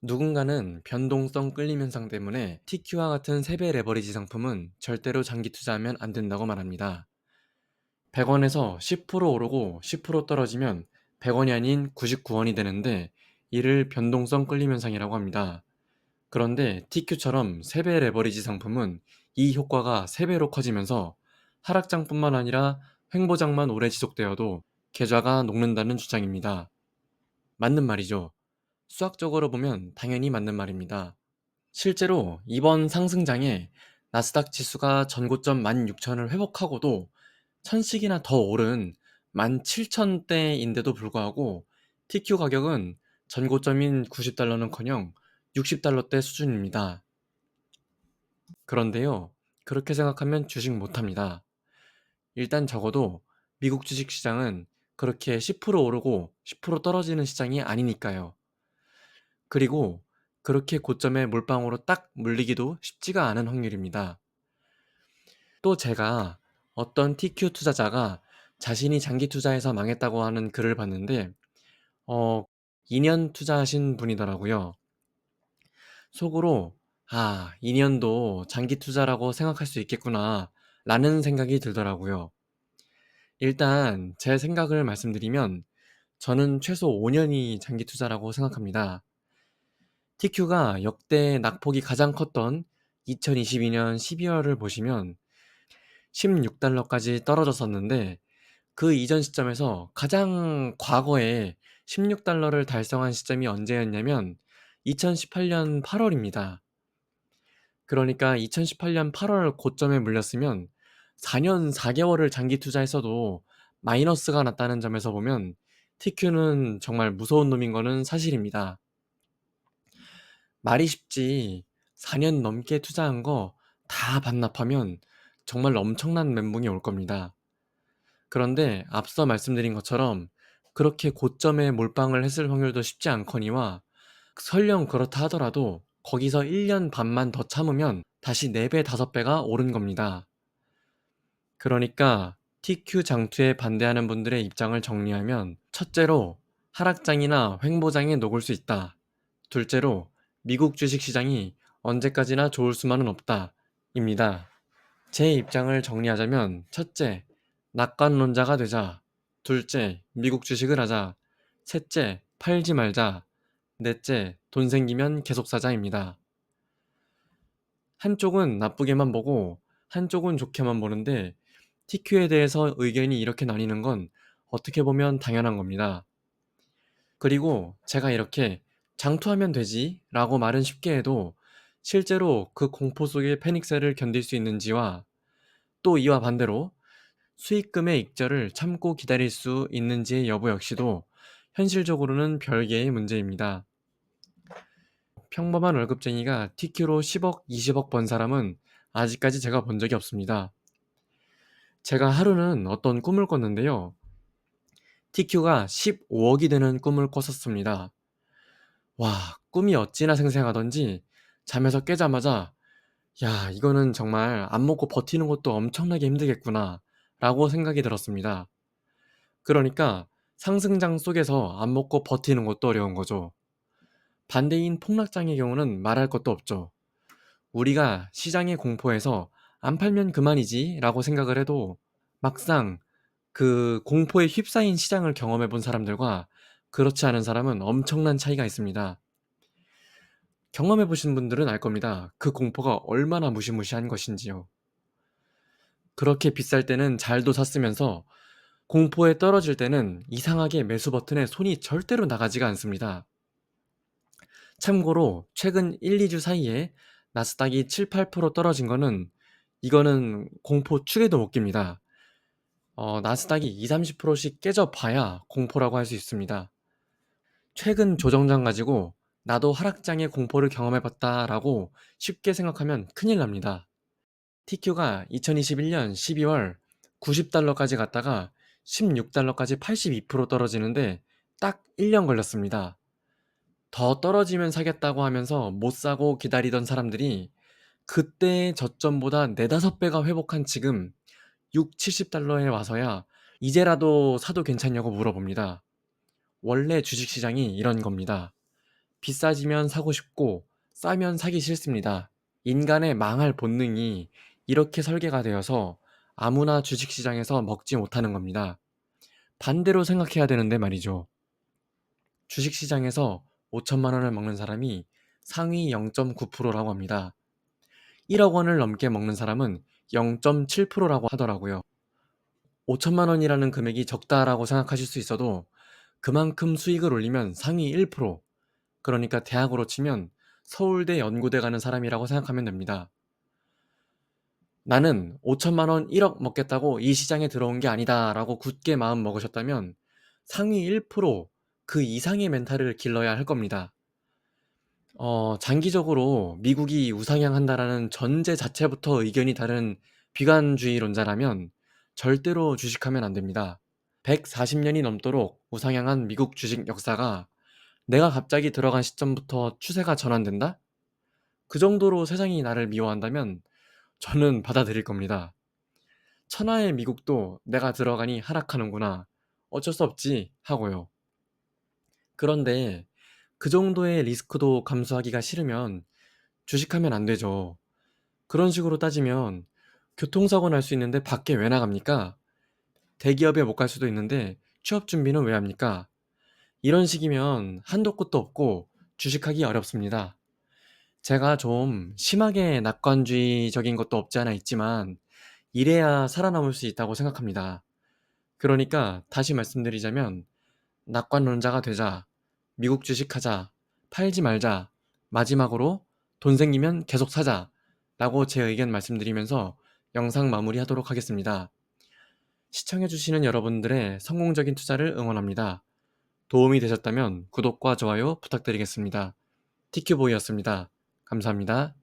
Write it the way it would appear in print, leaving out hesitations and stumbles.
누군가는 변동성 끌림 현상 때문에 TQ와 같은 세배 레버리지 상품은 절대로 장기 투자하면 안 된다고 말합니다. 100원에서 10% 오르고 10% 떨어지면 100원이 아닌 99원이 되는데 이를 변동성 끌림 현상이라고 합니다. 그런데 TQ처럼 세배 레버리지 상품은 이 효과가 3배로 커지면서 하락장뿐만 아니라 횡보장만 오래 지속되어도 계좌가 녹는다는 주장입니다. 맞는 말이죠. 수학적으로 보면 당연히 맞는 말입니다. 실제로 이번 상승장에 나스닥 지수가 전고점 16,000을 회복하고도 1000씩이나 더 오른 17,000대인데도 불구하고 TQ 가격은 전고점인 90달러는커녕 60달러대 수준입니다. 그런데요, 그렇게 생각하면 주식 못합니다. 일단 적어도 미국 주식 시장은 그렇게 10% 오르고 10% 떨어지는 시장이 아니니까요. 그리고 그렇게 고점에 몰빵으로 딱 물리기도 쉽지가 않은 확률입니다. 또 제가 어떤 TQ 투자자가 자신이 장기 투자해서 망했다고 하는 글을 봤는데, 2년 투자하신 분이더라고요. 속으로, 2년도 장기 투자라고 생각할 수 있겠구나, 라는 생각이 들더라고요. 일단 제 생각을 말씀드리면, 저는 최소 5년이 장기 투자라고 생각합니다. TQ가 역대 낙폭이 가장 컸던 2022년 12월을 보시면 16달러까지 떨어졌었는데, 그 이전 시점에서 가장 과거에 16달러를 달성한 시점이 언제였냐면 2018년 8월입니다. 그러니까 2018년 8월 고점에 물렸으면 4년 4개월을 장기 투자했어도 마이너스가 났다는 점에서 보면 TQ는 정말 무서운 놈인 거는 사실입니다. 말이 쉽지 4년 넘게 투자한 거 다 반납하면 정말 엄청난 멘붕이 올 겁니다. 그런데 앞서 말씀드린 것처럼 그렇게 고점에 몰빵을 했을 확률도 쉽지 않거니와 설령 그렇다 하더라도 거기서 1년 반만 더 참으면 다시 4배, 5배가 오른 겁니다. 그러니까 TQ 장투에 반대하는 분들의 입장을 정리하면 첫째로 하락장이나 횡보장에 녹을 수 있다. 둘째로 미국 주식시장이 언제까지나 좋을 수만은 없다. 입니다. 제 입장을 정리하자면 첫째, 낙관론자가 되자. 둘째, 미국 주식을 하자. 셋째, 팔지 말자. 넷째, 돈 생기면 계속 사자입니다. 한쪽은 나쁘게만 보고 한쪽은 좋게만 보는데 TQ에 대해서 의견이 이렇게 나뉘는 건 어떻게 보면 당연한 겁니다. 그리고 제가 이렇게 장투하면 되지 라고 말은 쉽게 해도 실제로 그 공포 속의 패닉셀을 견딜 수 있는지와 또 이와 반대로 수익금의 익절을 참고 기다릴 수 있는지의 여부 역시도 현실적으로는 별개의 문제입니다. 평범한 월급쟁이가 TQ로 10억, 20억 번 사람은 아직까지 제가 본 적이 없습니다. 제가 하루는 어떤 꿈을 꿨는데요. TQ가 15억이 되는 꿈을 꿨었습니다. 와, 꿈이 어찌나 생생하던지 잠에서 깨자마자 야, 이거는 정말 안 먹고 버티는 것도 엄청나게 힘들겠구나 라고 생각이 들었습니다. 그러니까 상승장 속에서 안 먹고 버티는 것도 어려운 거죠. 반대인 폭락장의 경우는 말할 것도 없죠. 우리가 시장의 공포에서 안 팔면 그만이지 라고 생각을 해도 막상 그 공포에 휩싸인 시장을 경험해 본 사람들과 그렇지 않은 사람은 엄청난 차이가 있습니다. 경험해 보신 분들은 알 겁니다. 그 공포가 얼마나 무시무시한 것인지요. 그렇게 비쌀 때는 잘도 샀으면서 공포에 떨어질 때는 이상하게 매수 버튼에 손이 절대로 나가지가 않습니다. 참고로 최근 1, 2주 사이에 나스닥이 7, 8% 떨어진 거는 이거는 공포 축에도 못 깁니다. 나스닥이 2, 30%씩 깨져봐야 공포라고 할 수 있습니다. 최근 조정장 가지고 나도 하락장의 공포를 경험해봤다 라고 쉽게 생각하면 큰일 납니다. TQ가 2021년 12월 90달러까지 갔다가 16달러까지 82% 떨어지는데 딱 1년 걸렸습니다. 더 떨어지면 사겠다고 하면서 못 사고 기다리던 사람들이 그때의 저점보다 4, 5배가 회복한 지금 6, 70달러에 와서야 이제라도 사도 괜찮냐고 물어봅니다. 원래 주식시장이 이런 겁니다. 비싸지면 사고 싶고 싸면 사기 싫습니다. 인간의 망할 본능이 이렇게 설계가 되어서 아무나 주식시장에서 먹지 못하는 겁니다. 반대로 생각해야 되는데 말이죠. 주식시장에서 5천만 원을 먹는 사람이 상위 0.9%라고 합니다. 1억 원을 넘게 먹는 사람은 0.7%라고 하더라고요. 5천만 원이라는 금액이 적다라고 생각하실 수 있어도 그만큼 수익을 올리면 상위 1%, 그러니까 대학으로 치면 서울대 연고대 가는 사람이라고 생각하면 됩니다. 나는 5천만 원 1억 먹겠다고 이 시장에 들어온 게 아니다 라고 굳게 마음 먹으셨다면 상위 1%, 그 이상의 멘탈을 길러야 할 겁니다. 장기적으로 미국이 우상향한다라는 전제 자체부터 의견이 다른 비관주의론자라면 절대로 주식하면 안 됩니다. 140년이 넘도록 우상향한 미국 주식 역사가 내가 갑자기 들어간 시점부터 추세가 전환된다? 그 정도로 세상이 나를 미워한다면 저는 받아들일 겁니다. 천하의 미국도 내가 들어가니 하락하는구나. 어쩔 수 없지 하고요. 그런데 그 정도의 리스크도 감수하기가 싫으면 주식하면 안 되죠. 그런 식으로 따지면 교통사고 날 수 있는데 밖에 왜 나갑니까? 대기업에 못 갈 수도 있는데 취업 준비는 왜 합니까? 이런 식이면 한도 끝도 없고 주식하기 어렵습니다. 제가 좀 심하게 낙관주의적인 것도 없지 않아 있지만 이래야 살아남을 수 있다고 생각합니다. 그러니까 다시 말씀드리자면 낙관론자가 되자, 미국 주식하자, 팔지 말자, 마지막으로 돈 생기면 계속 사자 라고 제 의견 말씀드리면서 영상 마무리하도록 하겠습니다. 시청해주시는 여러분들의 성공적인 투자를 응원합니다. 도움이 되셨다면 구독과 좋아요 부탁드리겠습니다. 티큐보이였습니다. 감사합니다.